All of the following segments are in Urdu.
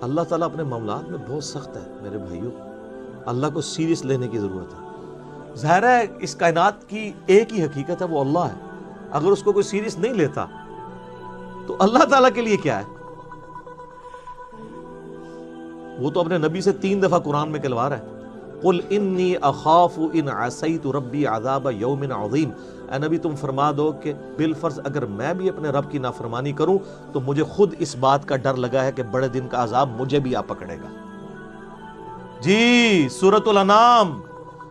اللہ تعالیٰ اپنے معاملات میں بہت سخت ہے میرے بھائیوں، اللہ کو سیریس لینے کی ضرورت ہے۔ ظاہر ہے اس کائنات کی ایک ہی حقیقت ہے، وہ اللہ ہے، اگر اس کو کوئی سیریس نہیں لیتا تو اللہ تعالیٰ کے لیے کیا ہے؟ وہ تو اپنے نبی سے 3 دفعہ قرآن میں کہلوا رہا ہے، قل انی اخاف ان عصیت ربی عذاب یوم عظیم، اے نبی تم فرما دو کہ بالفرض اگر میں بھی اپنے رب کی نافرمانی کروں تو مجھے خود اس بات کا ڈر لگا ہے کہ بڑے دن کا عذاب مجھے بھی آ پکڑے گا۔ جی سورۃ الانعام،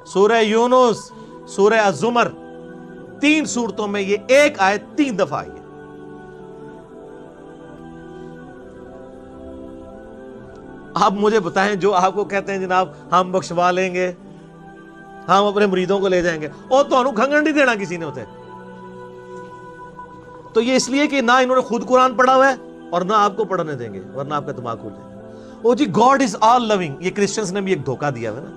سورہ یونس، سورہ الزمر، 3 سورتوں میں یہ ایک آیت 3 دفعہ آئی ہے۔ آپ مجھے بتائیں، جو آپ کو کہتے ہیں جناب ہم بخشوا لیں گے، ہم اپنے مریدوں کو لے جائیں گے، اور تو انہوں کھنگن نہیں دینا کسی نے ہوتے، تو یہ اس لیے کہ نہ انہوں نے خود قرآن پڑھا ہوا ہے اور نہ آپ کو پڑھنے دیں گے، ورنہ آپ کا دماغ کھل جائے گا۔ او جی گاڈ از آل لونگ، یہ کرسچنز نے بھی ایک دھوکہ دیا ہے نا،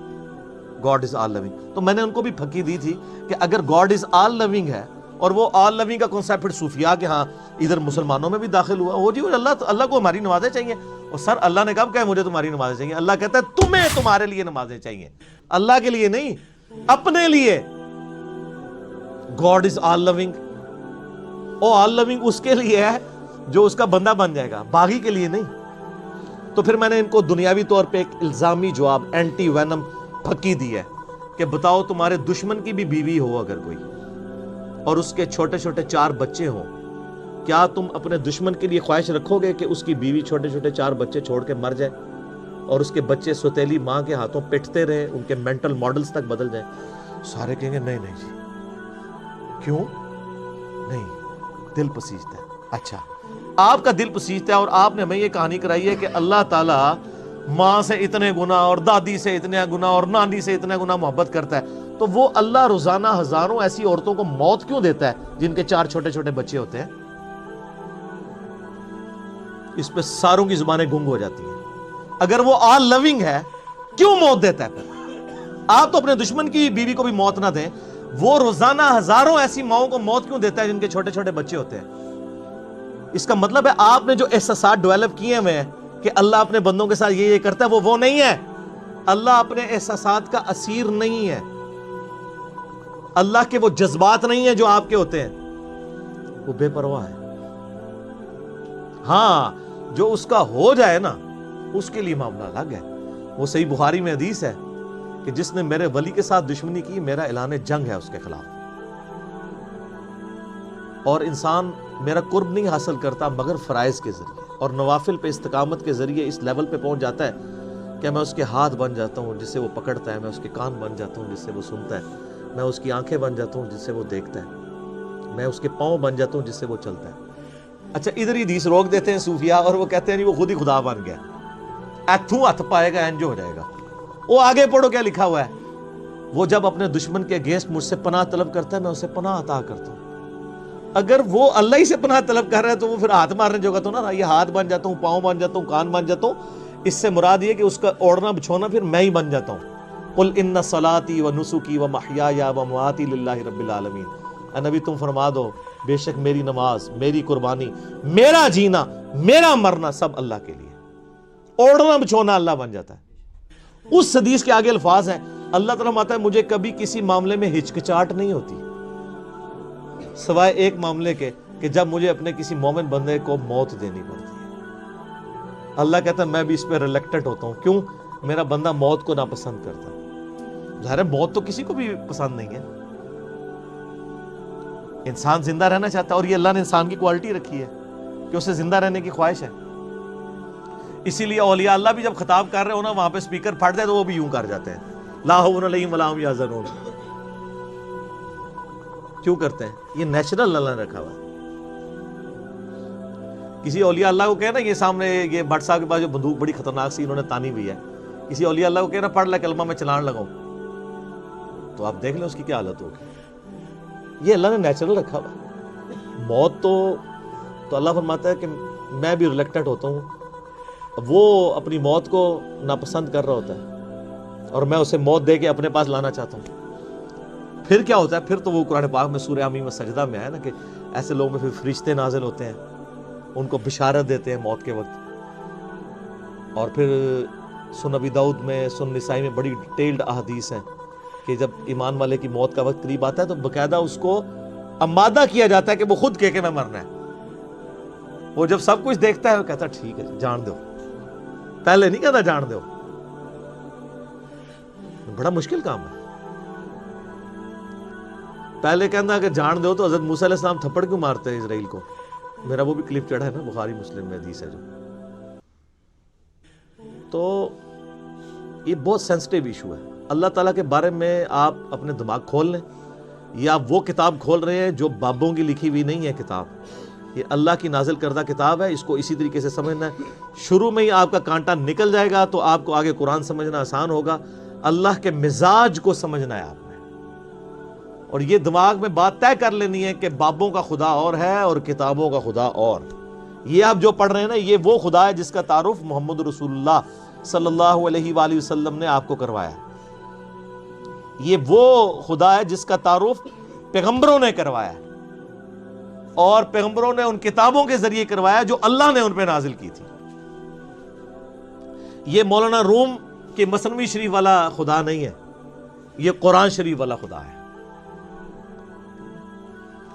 گاڈ از آل لونگ، تو میں نے ان کو بھی پھکی دی تھی کہ اگر گاڈ از آل لونگ ہے اور وہ آل لونگ کا کنسیپٹ پھر صوفیاء کے ہاں ادھر مسلمانوں میں بھی داخل ہوا، وہ جی اللہ کو ہماری نمازیں چاہیے، اور سر اللہ نے کب کہا مجھے تمہاری نمازیں چاہیے؟ اللہ کہتا ہے تمہیں تمہارے لیے نمازیں چاہیے، اللہ کے لیے نہیں، اپنے لیے۔ گاڈ از آل لونگ، او آل لونگ اس کے لیے ہے جو اس کا بندہ بن جائے گا، باغی کے لیے نہیں۔ تو پھر میں نے ان کو دنیاوی طور پہ ایک الزامی جواب، اینٹی وینم پھکی دی ہے کہ بتاؤ تمہارے دشمن کی بھی بیوی ہو اگر کوئی اور اس کے چھوٹے چھوٹے 4 بچے ہوں، کیا تم اپنے دشمن کے لیے خواہش رکھو گے کہ اس کی بیوی چھوٹے چھوٹے 4 بچے چھوڑ کے مر جائے اور اس کے بچے سوتیلی ماں کے ہاتھوں پٹتے رہے، ان کے مینٹل ماڈلز تک بدل جائیں؟ سارے کہیں گے نہیں جی، کیوں نہیں؟ دل پسیجتا ہے۔ اچھا آپ کا دل پسیجتا ہے اور آپ نے ہمیں یہ کہانی کرائی ہے کہ اللہ تعالیٰ ماں سے اتنے گنا اور دادی سے اتنے گنا اور نانی سے اتنے گنا محبت کرتا ہے، تو وہ اللہ روزانہ ہزاروں ایسی عورتوں کو موت کیوں دیتا ہے جن کے 4 چھوٹے چھوٹے بچے ہوتے ہیں؟ اس پہ ساروں کی زبانیں گنگ ہو جاتی ہیں۔ اگر وہ آل لونگ ہے کیوں موت دیتا ہے پھر؟ آپ تو اپنے دشمن کی بیوی کو بھی موت نہ دیں، وہ روزانہ ہزاروں ایسی ماؤں کو موت کیوں دیتا ہے جن کے چھوٹے چھوٹے بچے ہوتے ہیں؟ اس کا مطلب ہے آپ نے جو احساسات ڈیولپ کیے ہوئے ہیں کہ اللہ اپنے بندوں کے ساتھ یہ کرتا ہے، وہ نہیں ہے۔ اللہ اپنے احساسات کا اسیر نہیں ہے، اللہ کے وہ جذبات نہیں ہیں جو آپ کے ہوتے ہیں، وہ بے پرواہ ہے۔ ہاں جو اس کا ہو جائے نا اس کے لیے معاملہ الگ ہے۔ وہ صحیح بخاری میں حدیث ہے کہ جس نے میرے ولی کے ساتھ دشمنی کی میرا اعلان جنگ ہے اس کے خلاف، اور انسان میرا قرب نہیں حاصل کرتا مگر فرائض کے ذریعے اور نوافل پہ استقامت کے ذریعے اس لیول پہ پہنچ جاتا ہے کہ میں اس کے ہاتھ بن جاتا ہوں جس سے وہ پکڑتا ہے، میں اس کے کان بن جاتا ہوں جس سے وہ سنتا ہے، میں اس کی آنکھیں بن جاتا ہوں جس سے وہ دیکھتا ہے، میں اس کے پاؤں بن جاتا ہوں جس سے وہ چلتا ہے۔ اچھا ادھر ہی حدیث روک دیتے ہیں صوفیاء اور وہ کہتے ہیں نہیں وہ خود ہی خدا بن گیا، ایتھوں ہاتھ پائے گا انجو ہو جائے گا۔ وہ آگے پڑھو کیا لکھا ہوا ہے، وہ جب اپنے دشمن کے اگینسٹ مجھ سے پناہ طلب کرتا ہے میں اسے پناہ عطا کرتا ہوں۔ اگر وہ اللہ ہی سے پناہ طلب کر رہا ہے تو وہ پھر ہاتھ مارنے جوگا تو نہ، یہ ہاتھ بن جاتا ہوں، پاؤں بن جاتا ہوں، کان بن جاتا ہوں، اس سے مراد یہ کہ اس کا اوڑھنا بچھونا پھر میں ہی بن جاتا ہوں۔ قل ان صلاتی و نسکی و محیای و مماتی للہ رب العالمین، اے نبی تم فرما دو بے شک میری نماز، میری قربانی، میرا جینا، میرا مرنا سب اللہ کے لیے۔ اوڑھنا بچھونا اللہ بن جاتا ہے۔ اس حدیث کے آگے الفاظ ہیں، اللہ تعالیٰ فرماتا ہے مجھے کبھی کسی معاملے میں ہچکچاہٹ نہیں ہوتی سوائے ایک معاملے کے کہ جب مجھے اپنے کسی مومن بندے کو موت دینی پڑتی ہے۔ اللہ کہتا ہے میں بھی اس پہ ریلیکٹڈ ہوتا ہوں، کیوں؟ میرا بندہ موت کو ناپسند کرتا۔ ظاہر ہے موت تو کسی کو بھی پسند نہیں ہے، انسان زندہ رہنا چاہتا ہے، اور یہ اللہ نے انسان کی کوالٹی رکھی ہے کہ اسے زندہ رہنے کی خواہش ہے۔ اسی لیے اولیاء اللہ بھی جب خطاب کر رہے ہو نا وہاں پہ سپیکر پھٹ جائے تو وہ بھی یوں کر جاتے ہیں، لا حول علیہم ولا ہم یحزنون۔ کیوں کرتے ہیں؟ یہ نیچرل اللہ نے رکھا ہوا ہے۔ کسی اولیاء اللہ کو کہنا یہ سامنے یہ بھٹ صاحب کے پاس جو بندوق بڑی خطرناک سی انہوں نے تانی ہوئی ہے، کسی اولیاء اللہ کو کہنا پڑھ لے کلمہ میں چلان لگاؤ، تو آپ دیکھ لیں اس کی کیا حالت ہوگی۔ یہ اللہ نے نیچرل رکھا ہوا ہے۔ موت تو اللہ فرماتا ہے کہ میں بھی ریلیکٹڈ ہوتا ہوں، وہ اپنی موت کو ناپسند کر رہا ہوتا ہے اور میں اسے موت دے کے اپنے پاس لانا چاہتا ہوں۔ پھر کیا ہوتا ہے؟ پھر تو وہ قرآن پاک میں سورہ حمیم سجدہ میں ہے نا کہ ایسے لوگوں میں پھر فرشتے نازل ہوتے ہیں، ان کو بشارت دیتے ہیں موت کے وقت اور پھر سنن ابی داؤد میں، سنن نسائی میں بڑی ڈیٹیلڈ احادیث ہیں کہ جب ایمان والے کی موت کا وقت قریب آتا ہے تو باقاعدہ اس کو آمادہ کیا جاتا ہے کہ وہ خود کہے کہ میں مرنا ہے۔ وہ جب سب کچھ دیکھتا ہے وہ کہتا ہے ٹھیک ہے جان دو، پہلے نہیں کہتا جان دو۔ بڑا مشکل کام ہے۔ پہلے کہنا کہ جان دو تو حضرت موسیٰ علیہ السلام تھپڑ کیوں مارتے ہیں اسرائیل کو؟ میرا وہ بھی کلپ چڑھا ہے نا، بخاری مسلم میں حدیث ہے جو۔ تو یہ بہت سینسٹیو ایشو ہے۔ اللہ تعالیٰ کے بارے میں آپ اپنے دماغ کھول لیں، یا آپ وہ کتاب کھول رہے ہیں جو بابوں کی لکھی ہوئی نہیں ہے کتاب، یہ اللہ کی نازل کردہ کتاب ہے، اس کو اسی طریقے سے سمجھنا ہے۔ شروع میں ہی آپ کا کانٹا نکل جائے گا تو آپ کو آگے قرآن سمجھنا آسان ہوگا۔ اللہ کے مزاج کو سمجھنا ہے آپ نے، اور یہ دماغ میں بات طے کر لینی ہے کہ بابوں کا خدا اور ہے اور کتابوں کا خدا اور۔ یہ آپ جو پڑھ رہے ہیں نا، یہ وہ خدا ہے جس کا تعارف محمد رسول اللہ صلی اللہ علیہ وآلہ وسلم نے آپ کو کروایا ہے۔ یہ وہ خدا ہے جس کا تعارف پیغمبروں نے کروایا ہے، اور پیغمبروں نے ان کتابوں کے ذریعے کروایا جو اللہ نے ان پہ نازل کی تھی۔ یہ مولانا روم کے مثنوی شریف والا خدا نہیں ہے، یہ قرآن شریف والا خدا ہے۔